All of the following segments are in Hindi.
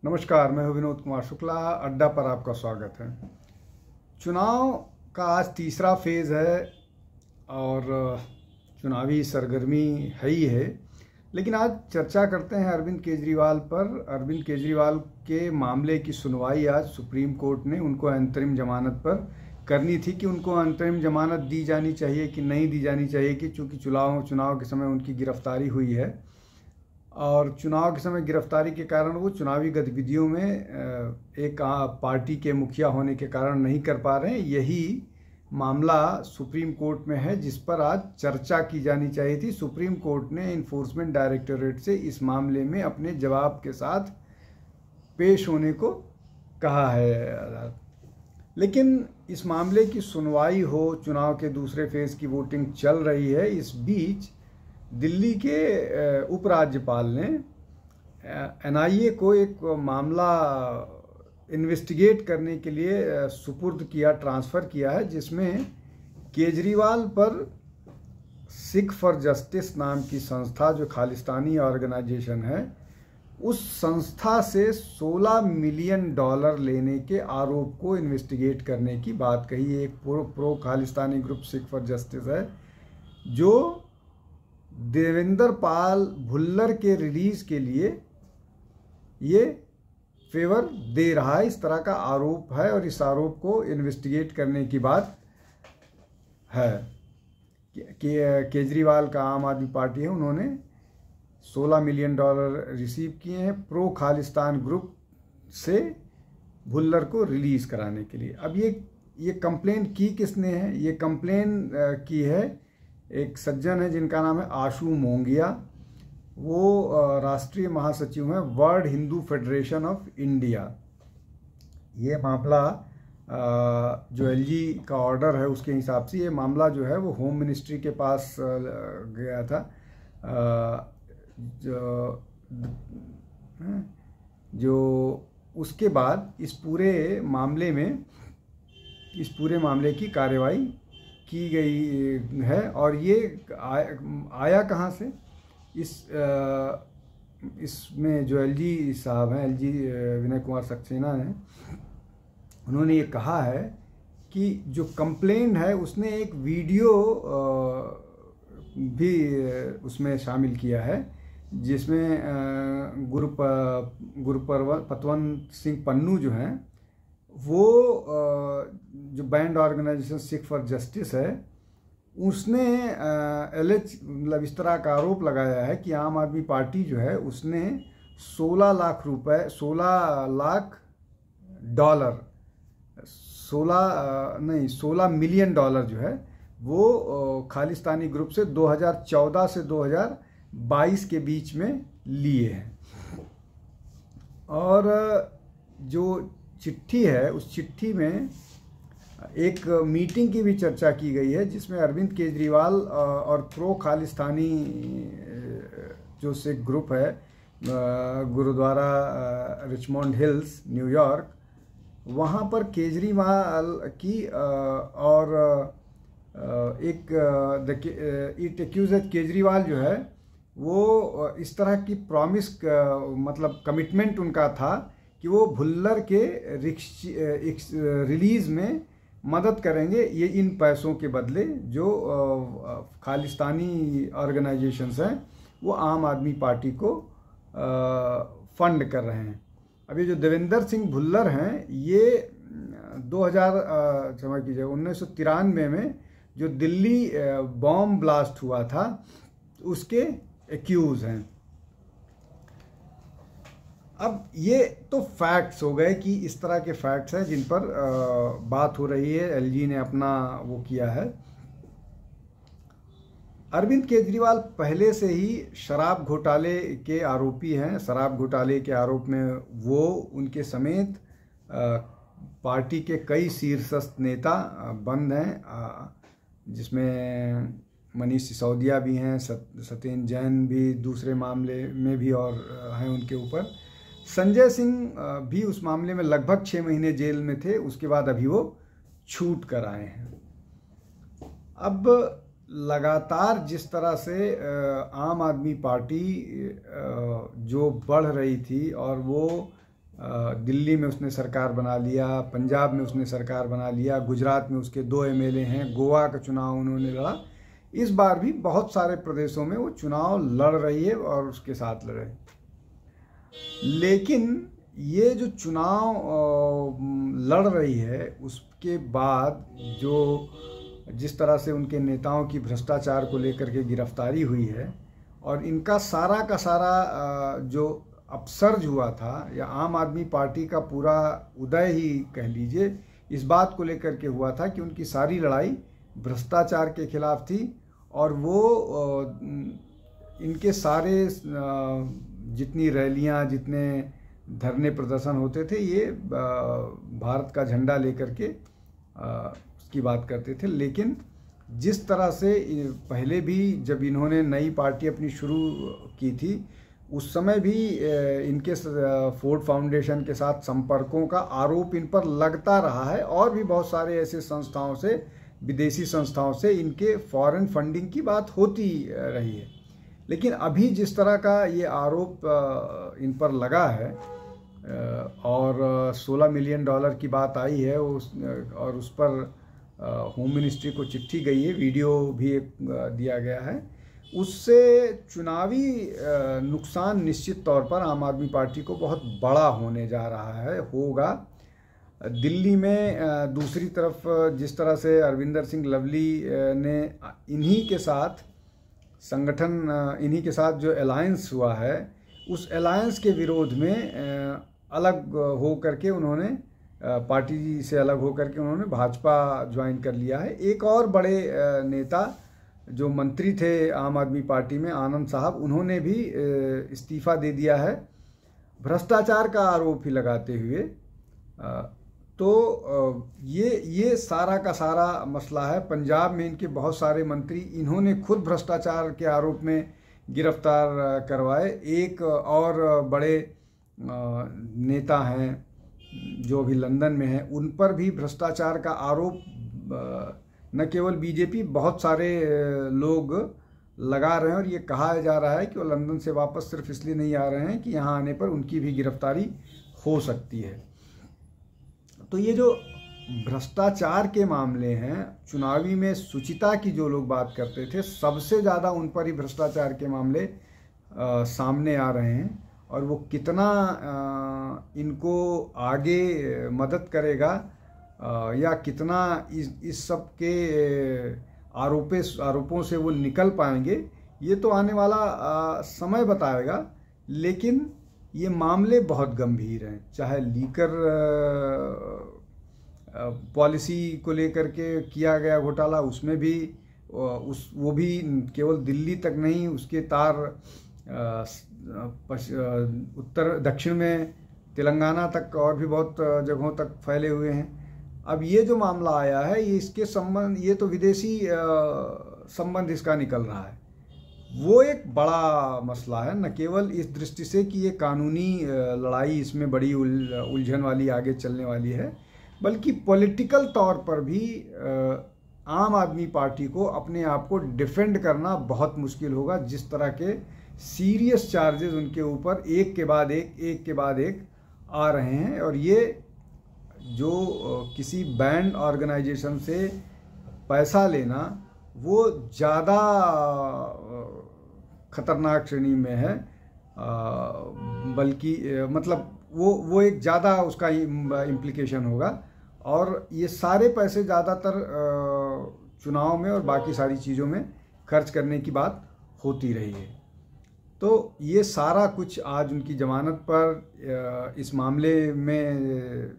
नमस्कार, मैं हूं विनोद कुमार शुक्ला। अड्डा पर आपका स्वागत है। चुनाव का आज तीसरा फेज़ है और चुनावी सरगर्मी है ही है, लेकिन आज चर्चा करते हैं अरविंद केजरीवाल पर। अरविंद केजरीवाल के मामले की सुनवाई आज सुप्रीम कोर्ट ने उनको अंतरिम जमानत पर करनी थी कि उनको अंतरिम जमानत दी जानी चाहिए कि नहीं दी जानी चाहिए, कि चूँकि चुनाव के समय उनकी गिरफ्तारी हुई है और चुनाव के समय गिरफ्तारी के कारण वो चुनावी गतिविधियों में एक पार्टी के मुखिया होने के कारण नहीं कर पा रहे हैं। यही मामला सुप्रीम कोर्ट में है जिस पर आज चर्चा की जानी चाहिए थी। सुप्रीम कोर्ट ने इन्फोर्समेंट डायरेक्टोरेट से इस मामले में अपने जवाब के साथ पेश होने को कहा है, लेकिन इस मामले की सुनवाई हो, चुनाव के दूसरे फेज़ की वोटिंग चल रही है। इस बीच दिल्ली के उपराज्यपाल ने एनआईए को एक मामला इन्वेस्टिगेट करने के लिए सुपुर्द किया, ट्रांसफ़र किया है, जिसमें केजरीवाल पर सिख फॉर जस्टिस नाम की संस्था, जो खालिस्तानी ऑर्गेनाइजेशन है, उस संस्था से $16 मिलियन लेने के आरोप को इन्वेस्टिगेट करने की बात कही। एक pro Khalistani group Sikh for Justice है जो देवेंद्र पाल भुल्लर के रिलीज़ के लिए ये फेवर दे रहा है, इस तरह का आरोप है और इस आरोप को इन्वेस्टिगेट करने की बात है। कि केजरीवाल का आम आदमी पार्टी है, उन्होंने $16 मिलियन रिसीव किए हैं प्रो खालिस्तान ग्रुप से भुल्लर को रिलीज़ कराने के लिए। अब ये कंप्लेन की किसने है? ये कंप्लेन की है एक सज्जन है जिनका नाम है आशु मोंगिया। वो राष्ट्रीय महासचिव हैं world Hindu federation of India. ये मामला जो एलजी का ऑर्डर है उसके हिसाब से ये मामला जो है वो होम मिनिस्ट्री के पास गया था, जो उसके बाद इस पूरे मामले की कार्रवाई की गई है। और ये आया कहाँ से? इसमें जो एलजी साहब हैं, एलजी विनय कुमार सक्सेना ने, उन्होंने ये कहा है कि जो कंप्लेंट है उसने एक वीडियो भी उसमें शामिल किया है, जिसमें गुरुपतवंत सिंह पन्नू जो हैं, वो जो banned organization Sikh for Justice है, उसने मतलब इस तरह का आरोप लगाया है कि आम आदमी पार्टी जो है उसने $16 मिलियन जो है वो खालिस्तानी ग्रुप से 2014 से 2022 के बीच में लिए हैं। और जो चिट्ठी है उस चिट्ठी में एक मीटिंग की भी चर्चा की गई है, जिसमें अरविंद केजरीवाल और प्रो खालिस्तानी जो सिख ग्रुप है गुरुद्वारा रिचमंड हिल्स न्यूयॉर्क, वहाँ पर केजरीवाल की और इट एक्यूज़ केजरीवाल जो है वो इस तरह की प्रॉमिस मतलब कमिटमेंट उनका था कि वो भुल्लर के रिलीज़ में मदद करेंगे, ये इन पैसों के बदले जो खालिस्तानी ऑर्गेनाइजेशंस हैं वो आम आदमी पार्टी को फंड कर रहे हैं। अब ये जो देवेंद्र सिंह भुल्लर हैं, ये 1993 में जो दिल्ली बॉम्ब ब्लास्ट हुआ था उसके एक्यूज़ हैं। अब ये तो फैक्ट्स हो गए कि इस तरह के फैक्ट्स हैं जिन पर बात हो रही है, एलजी ने अपना वो किया है। अरविंद केजरीवाल पहले से ही शराब घोटाले के आरोपी हैं। शराब घोटाले के आरोप में वो, उनके समेत पार्टी के कई शीर्षस्थ नेता बंद हैं, जिसमें मनीष सिसोदिया भी हैं, सत्येंद्र जैन भी दूसरे मामले में भी और हैं उनके ऊपर। संजय सिंह भी उस मामले में लगभग 6 महीने जेल में थे, उसके बाद अभी वो छूट कर आए हैं। अब लगातार जिस तरह से आम आदमी पार्टी जो बढ़ रही थी और वो दिल्ली में उसने सरकार बना लिया, पंजाब में उसने सरकार बना लिया, गुजरात में उसके 2 एमएलए हैं, गोवा का चुनाव उन्होंने लड़ा। इस बार भी बहुत सारे प्रदेशों में वो चुनाव लड़ रही है और उसके साथ लड़ रही है। लेकिन ये जो चुनाव लड़ रही है उसके बाद जो जिस तरह से उनके नेताओं की भ्रष्टाचार को लेकर के गिरफ्तारी हुई है और इनका सारा का सारा जो अपसर्ज हुआ था, या आम आदमी पार्टी का पूरा उदय ही कह लीजिए, इस बात को लेकर के हुआ था कि उनकी सारी लड़ाई भ्रष्टाचार के खिलाफ थी और वो इनके सारे जितनी रैलियां, जितने धरने प्रदर्शन होते थे, ये भारत का झंडा लेकर के उसकी बात करते थे। लेकिन जिस तरह से पहले भी जब इन्होंने नई पार्टी अपनी शुरू की थी, उस समय भी इनके फोर्ड फाउंडेशन के साथ संपर्कों का आरोप इन पर लगता रहा है और भी बहुत सारे ऐसे संस्थाओं से, विदेशी संस्थाओं से इनके फॉरेन फंडिंग की बात होती रही है। लेकिन अभी जिस तरह का ये आरोप इन पर लगा है और $16 मिलियन की बात आई है और उस पर होम मिनिस्ट्री को चिट्ठी गई है, वीडियो भी एक दिया गया है, उससे चुनावी नुकसान निश्चित तौर पर आम आदमी पार्टी को बहुत बड़ा होने जा रहा है, होगा। दिल्ली में दूसरी तरफ जिस तरह से अरविंदर सिंह लवली ने इन्हीं के साथ संगठन, इन्हीं के साथ जो अलायंस हुआ है, उस अलायंस के विरोध में अलग हो करके उन्होंने पार्टी से अलग हो करके उन्होंने भाजपा ज्वाइन कर लिया है। एक और बड़े नेता जो मंत्री थे आम आदमी पार्टी में, आनंद साहब, उन्होंने भी इस्तीफा दे दिया है भ्रष्टाचार का आरोप ही लगाते हुए। तो ये सारा का सारा मसला है। पंजाब में इनके बहुत सारे मंत्री इन्होंने खुद भ्रष्टाचार के आरोप में गिरफ्तार करवाए। एक और बड़े नेता हैं जो अभी लंदन में हैं, उन पर भी भ्रष्टाचार का आरोप न केवल बीजेपी, बहुत सारे लोग लगा रहे हैं और ये कहा जा रहा है कि वो लंदन से वापस सिर्फ इसलिए नहीं आ रहे हैं कि यहाँ आने पर उनकी भी गिरफ्तारी हो सकती है। तो ये जो भ्रष्टाचार के मामले हैं, चुनावी में शुचिता की जो लोग बात करते थे, सबसे ज़्यादा उन पर ही भ्रष्टाचार के मामले सामने आ रहे हैं और वो कितना इनको आगे मदद करेगा या कितना इस सब के आरोपों से वो निकल पाएंगे, ये तो आने वाला समय बताएगा। लेकिन ये मामले बहुत गंभीर हैं। चाहे लीकर पॉलिसी को लेकर के किया गया घोटाला, उसमें भी वो भी केवल दिल्ली तक नहीं, उसके तार उत्तर दक्षिण में तेलंगाना तक और भी बहुत जगहों तक फैले हुए हैं। अब ये जो मामला आया है, ये इसके संबंध, ये तो विदेशी संबंध इसका निकल रहा है, वो एक बड़ा मसला है। न केवल इस दृष्टि से कि ये कानूनी लड़ाई इसमें बड़ी उलझन वाली आगे चलने वाली है, बल्कि पॉलिटिकल तौर पर भी आम आदमी पार्टी को अपने आप को डिफेंड करना बहुत मुश्किल होगा। जिस तरह के सीरियस चार्जेस उनके ऊपर एक के बाद एक आ रहे हैं, और ये जो किसी बैंड ऑर्गेनाइजेशन से पैसा लेना, वो ज़्यादा खतरनाक श्रेणी में है, बल्कि मतलब वो एक ज़्यादा उसका इम्प्लीकेशन होगा। और ये सारे पैसे ज़्यादातर चुनाव में और बाकी सारी चीज़ों में खर्च करने की बात होती रही है। तो ये सारा कुछ आज उनकी जमानत पर इस मामले में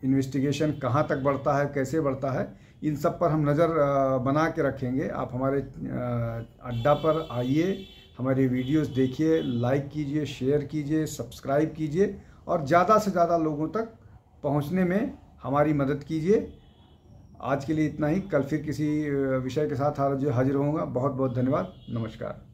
इन्वेस्टिगेशन कहाँ तक बढ़ता है, कैसे बढ़ता है, इन सब पर हम नज़र बना के रखेंगे। आप हमारे अड्डा पर आइए, हमारे वीडियोस देखिए, लाइक कीजिए, शेयर कीजिए, सब्सक्राइब कीजिए और ज़्यादा से ज़्यादा लोगों तक पहुंचने में हमारी मदद कीजिए। आज के लिए इतना ही। कल फिर किसी विषय के साथ हाजिर होऊंगा। बहुत बहुत धन्यवाद। नमस्कार।